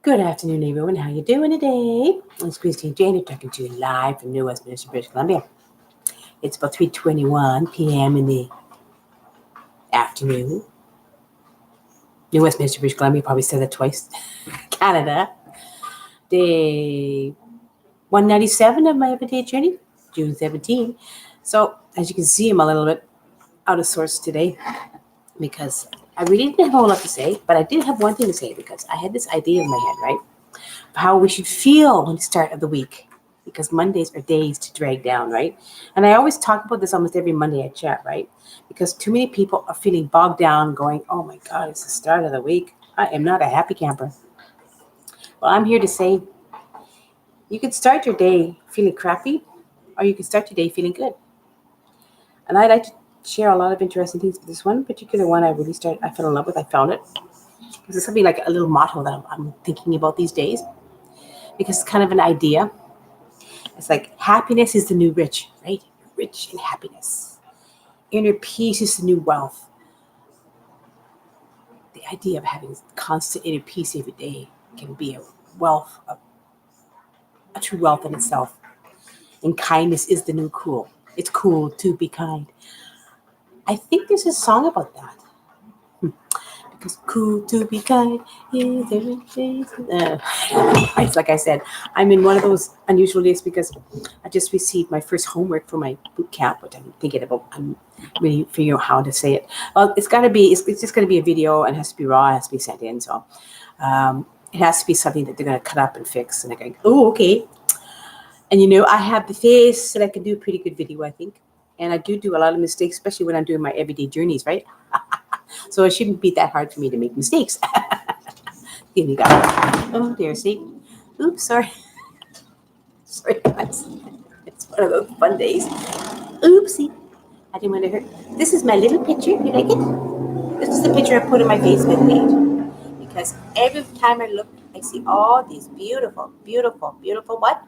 Good afternoon, everyone. How you doing today? It's Christine Jane talking to you live from New Westminster, British Columbia. It's about 3:21 p.m. in the afternoon. New Westminster, British Columbia. Probably said that twice. Canada. Day 197 of my everyday journey, June 17. So, as you can see, I'm a little bit out of sorts today because I really didn't have a whole lot to say, but I did have one thing to say because I had this idea in my head, right? How we should feel when the start of the week, because Mondays are days to drag down, right? And I always talk about this almost every Monday I chat, right? Because too many people are feeling bogged down, going, "Oh my God, it's the start of the week. I am not a happy camper." Well, I'm here to say you could start your day feeling crappy, or you can start your day feeling good. And I like to share a lot of interesting things. But this one particular one, I fell in love with. I found it. This is something like a little motto that I'm thinking about these days because it's kind of an idea. It's like happiness is the new rich, right? You're rich in happiness. Inner peace is the new wealth. The idea of having constant inner peace every day can be wealth, a true wealth in itself. And kindness is the new cool. It's cool to be kind. I think there's a song about that. Because cool to be kind is everything. It's like I said, I'm in one of those unusual days because I just received my first homework for my boot camp, which I'm thinking about. I'm really figuring out how to say it. Well, it's just got to be a video and it has to be raw, it has to be sent in. So it has to be something that they're going to cut up and fix. And they're going, oh, okay. And I have the face that I can do a pretty good video, I think. And I do a lot of mistakes, especially when I'm doing my everyday journeys, right? So it shouldn't be that hard for me to make mistakes. Here we go. Oh dear, see? Oops, sorry. Sorry, guys. It's one of those fun days. Oopsie. I didn't want to hurt. This is my little picture. You like it? This is the picture I put on my Facebook page. Because every time I look, I see all these beautiful, beautiful, beautiful what?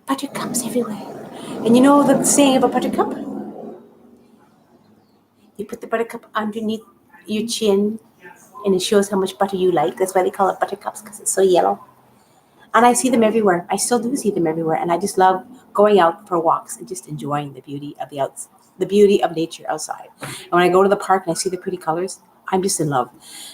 Buttercups everywhere. And you know the saying about buttercup? You put the buttercup underneath your chin and it shows how much butter you like. That's why they call it buttercups, because it's so yellow. And I see them everywhere. I still do see them everywhere. And I just love going out for walks and just enjoying the beauty of the beauty of nature outside. And when I go to the park and I see the pretty colors, I'm just in love.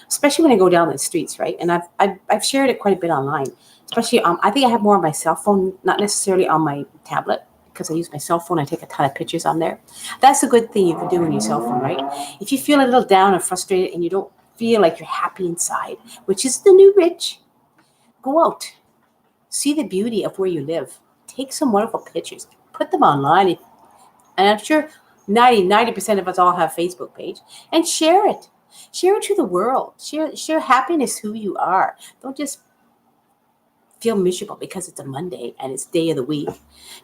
Especially when I go down the streets, right? And I've shared it quite a bit online. Especially, I think I have more on my cell phone, not necessarily on my tablet, because I use my cell phone. I take a ton of pictures on there. That's a good thing you can do on your cell phone, right? If you feel a little down or frustrated and you don't feel like you're happy inside, which is the new rich, go out. See the beauty of where you live. Take some wonderful pictures. Put them online. And I'm sure 90% of us all have a Facebook page. And share it. Share it to the world. Share happiness who you are. Don't just feel miserable because it's a Monday and it's day of the week.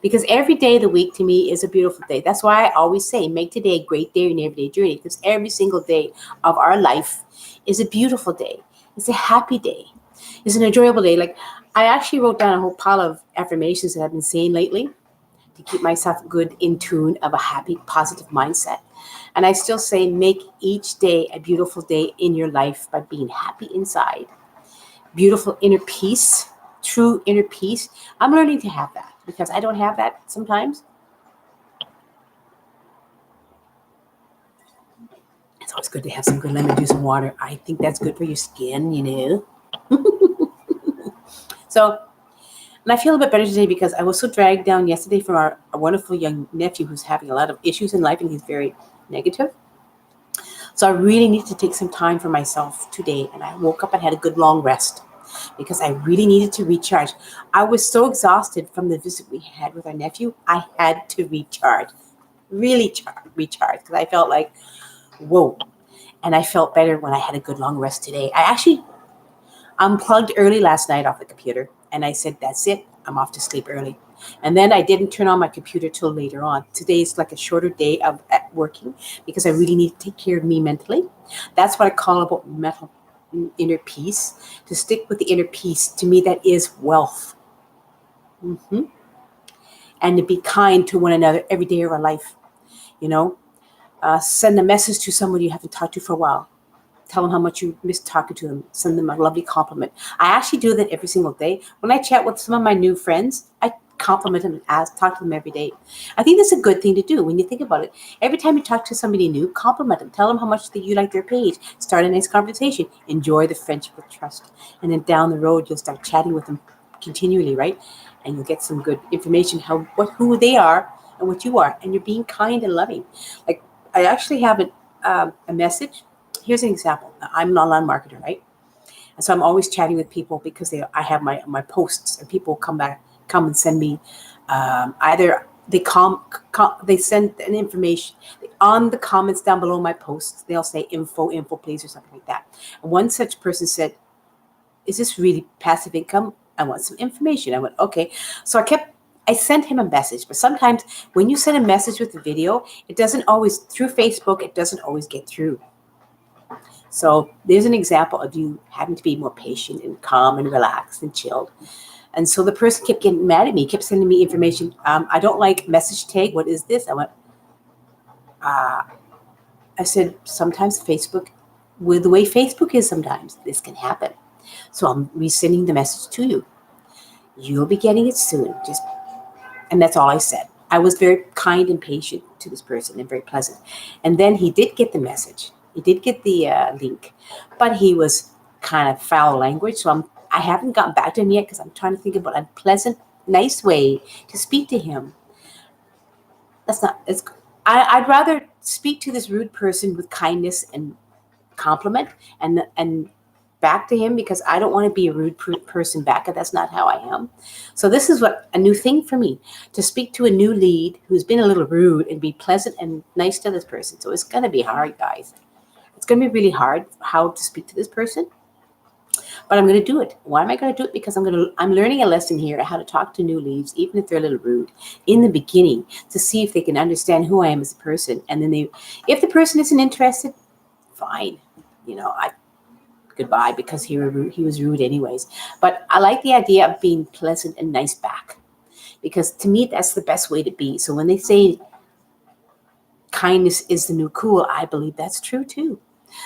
Because every day of the week to me is a beautiful day. That's why I always say make today a great day in your everyday journey. Because every single day of our life is a beautiful day. It's a happy day. It's an enjoyable day. Like I actually wrote down a whole pile of affirmations that I've been saying lately to keep myself good in tune of a happy, positive mindset. And I still say make each day a beautiful day in your life by being happy inside. Beautiful inner peace, true inner peace. I'm learning to have that because I don't have that sometimes. It's always good to have some good lemon juice and water. I think that's good for your skin. So, and I feel a bit better today because I was so dragged down yesterday from our wonderful young nephew who's having a lot of issues in life and he's very negative. So I really need to take some time for myself today. And I woke up and had a good long rest because I really needed to recharge. I was so exhausted from the visit we had with our nephew. I had to recharge, really recharge because I felt like, whoa. And I felt better when I had a good long rest today. I actually unplugged early last night off the computer. And I said, that's it. I'm off to sleep early. And then I didn't turn on my computer till later on. Today's like a shorter day of working because I really need to take care of me mentally. That's what I call about mental inner peace. To stick with the inner peace, to me, that is wealth. Mm-hmm. And to be kind to one another every day of our life. Send a message to someone you haven't talked to for a while. tell them how much you miss talking to them, send them a lovely compliment. I actually do that every single day. When I chat with some of my new friends, I compliment them and talk to them every day. I think that's a good thing to do when you think about it. Every time you talk to somebody new, compliment them. Tell them how much that you like their page. Start a nice conversation. Enjoy the friendship with trust. And then down the road, you'll start chatting with them continually, right? And you'll get some good information who they are and what you are. And you're being kind and loving. Like, I actually have a message. Here's an example. I'm an online marketer, right? And so I'm always chatting with people because I have my posts, and people come and send me either they send an information on the comments down below my posts. They'll say info please, or something like that. And one such person said, is this really passive income? I want some information. I went, okay. So I sent him a message, but sometimes when you send a message with a video, it doesn't always, through Facebook, it doesn't always get through. So there's an example of you having to be more patient and calm and relaxed and chilled. And so the person kept getting mad at me, kept sending me information. I don't like message tag. What is this? I went, I said, sometimes Facebook, with the way Facebook is sometimes, this can happen. So I'm resending the message to you. You'll be getting it soon. And that's all I said. I was very kind and patient to this person and very pleasant. And then he did get the message. He did get the link, but he was kind of foul language. So I haven't gotten back to him yet because I'm trying to think about a pleasant, nice way to speak to him. I'd rather speak to this rude person with kindness and compliment and back to him, because I don't want to be a rude person back. That's not how I am. So this is a new thing for me, to speak to a new lead who's been a little rude and be pleasant and nice to this person. So it's going to be hard, guys. It's going to be really hard how to speak to this person, but I'm going to do it. Why am I going to do it? Because I'm learning a lesson here how to talk to new leads, even if they're a little rude in the beginning, to see if they can understand who I am as a person. And then if the person isn't interested, fine. Goodbye, because he was rude anyways. But I like the idea of being pleasant and nice back, because to me, that's the best way to be. So when they say kindness is the new cool, I believe that's true too.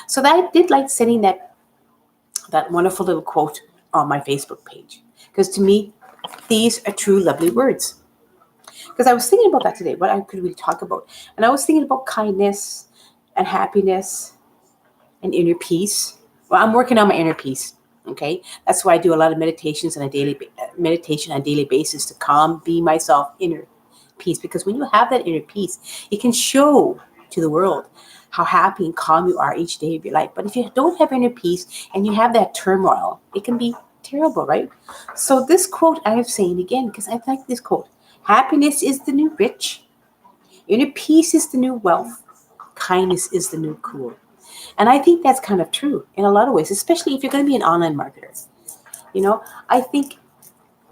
So I did like sending that wonderful little quote on my Facebook page, because to me, these are true lovely words. Because I was thinking about that today, what I could really talk about. And I was thinking about kindness and happiness and inner peace. Well, I'm working on my inner peace. Okay, that's why I do a lot of meditations on a daily basis to be myself inner peace. Because when you have that inner peace, it can show to the world how happy and calm you are each day of your life. But if you don't have inner peace and you have that turmoil, it can be terrible, right? So this quote I have saying again, because I like this quote: happiness is the new rich, inner peace is the new wealth, kindness is the new cool. And I think that's kind of true in a lot of ways, especially if you're going to be an online marketer. I think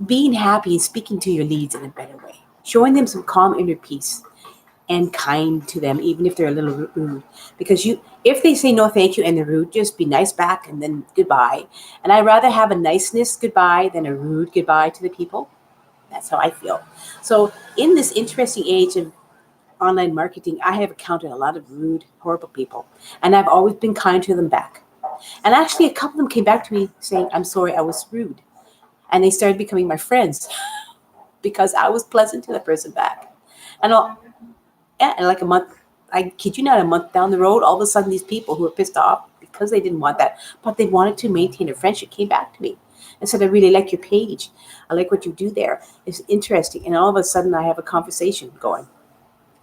being happy and speaking to your leads in a better way, showing them some calm inner peace and kind to them, even if they're a little rude. Because if they say no thank you and they're rude, just be nice back and then goodbye. And I'd rather have a niceness goodbye than a rude goodbye to the people. That's how I feel. So in this interesting age of online marketing, I have encountered a lot of rude, horrible people, and I've always been kind to them back. And actually, a couple of them came back to me saying, I'm sorry, I was rude. And they started becoming my friends because I was pleasant to the person back. And like a month, I kid you not, a month down the road, all of a sudden these people who were pissed off because they didn't want that, but they wanted to maintain a friendship, came back to me and said, I really like your page. I like what you do there. It's interesting. And all of a sudden I have a conversation going.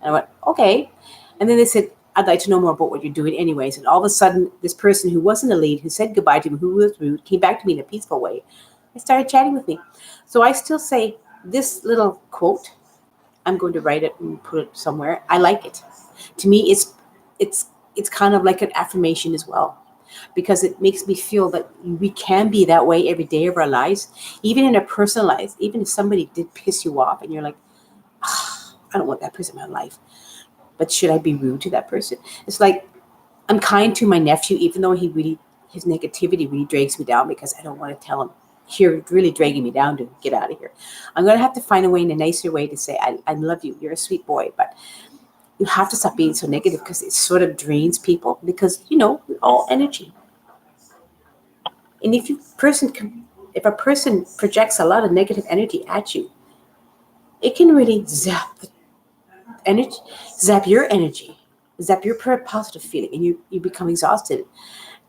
And I went, okay. And then they said, I'd like to know more about what you're doing anyways. And all of a sudden, this person who wasn't a lead, who said goodbye to me, who was rude, came back to me in a peaceful way. They started chatting with me. So I still say this little quote, I'm going to write it and put it somewhere. I like it. To me, it's kind of like an affirmation as well, because it makes me feel that we can be that way every day of our lives, even in our personal lives. Even if somebody did piss you off and you're like, I don't want that person in my life, but should I be rude to that person? It's like I'm kind to my nephew, even though his negativity really drags me down, because I don't want to tell him, you're really dragging me down, to get out of here. I'm going to have to find a way, in a nicer way, to say, I love you. You're a sweet boy, but you have to stop being so negative, because it sort of drains people, because, we're all energy. And if a person projects a lot of negative energy at you, it can really energy, zap your energy, zap your positive feeling, and you become exhausted.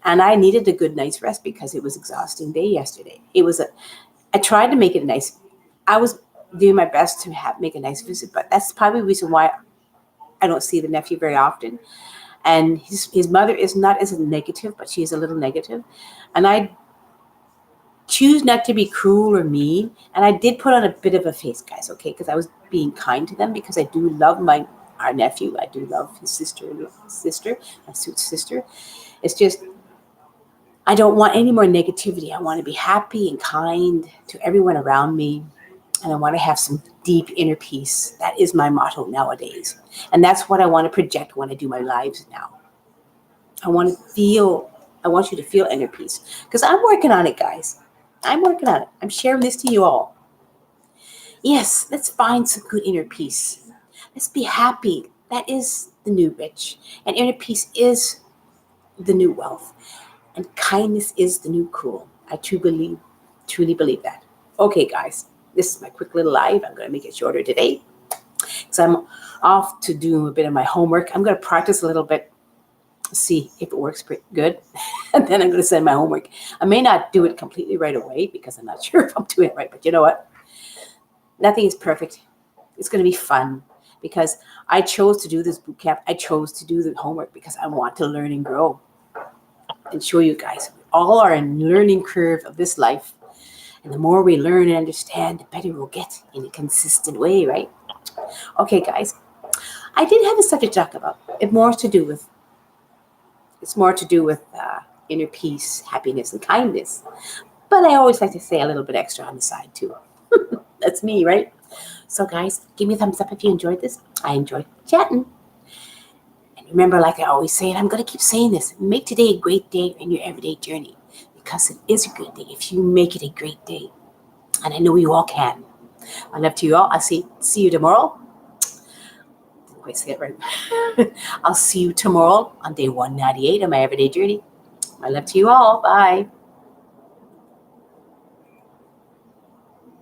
And I needed a good night's rest because it was an exhausting day yesterday. I tried to make it a nice. I was doing my best to make a nice visit, but that's probably the reason why I don't see the nephew very often. And his mother is not as negative, but she is a little negative, and I choose not to be cruel or mean. And I did put on a bit of a face, guys, okay, because I was being kind to them because I do love our nephew. I do love his sister, my sweet sister. It's just I don't want any more negativity. I want to be happy and kind to everyone around me. And I want to have some deep inner peace. That is my motto nowadays. And that's what I want to project when I do my lives now. I want you to feel inner peace. Because I'm working on it, guys. I'm working on it. I'm sharing this to you all. Yes, let's find some good inner peace. Let's be happy. That is the new rich. And inner peace is the new wealth. And kindness is the new cool. I truly believe that. Okay, guys, this is my quick little live. I'm going to make it shorter today because I'm off to do a bit of my homework. I'm going to practice a little bit, see if it works pretty good, and then I'm going to send my homework. I may not do it completely right away because I'm not sure if I'm doing it right, but you know what? Nothing is perfect. It's going to be fun because I chose to do this boot camp. I chose to do the homework because I want to learn and grow and show you guys. We all are in learning curve of this life. And the more we learn and understand, the better we'll get in a consistent way, right? Okay, guys. I did have a subject to talk about. It's more to do with inner peace, happiness, and kindness. But I always like to say a little bit extra on the side, too. That's me, right? So, guys, give me a thumbs up if you enjoyed this. I enjoyed chatting. And remember, like I always say, and I'm going to keep saying this, make today a great day in your everyday journey. Because it is a great day if you make it a great day. And I know you all can. My love to you all. I'll see you tomorrow. Didn't quite say it right. I'll see you tomorrow on day 198 of my everyday journey. My love to you all. Bye.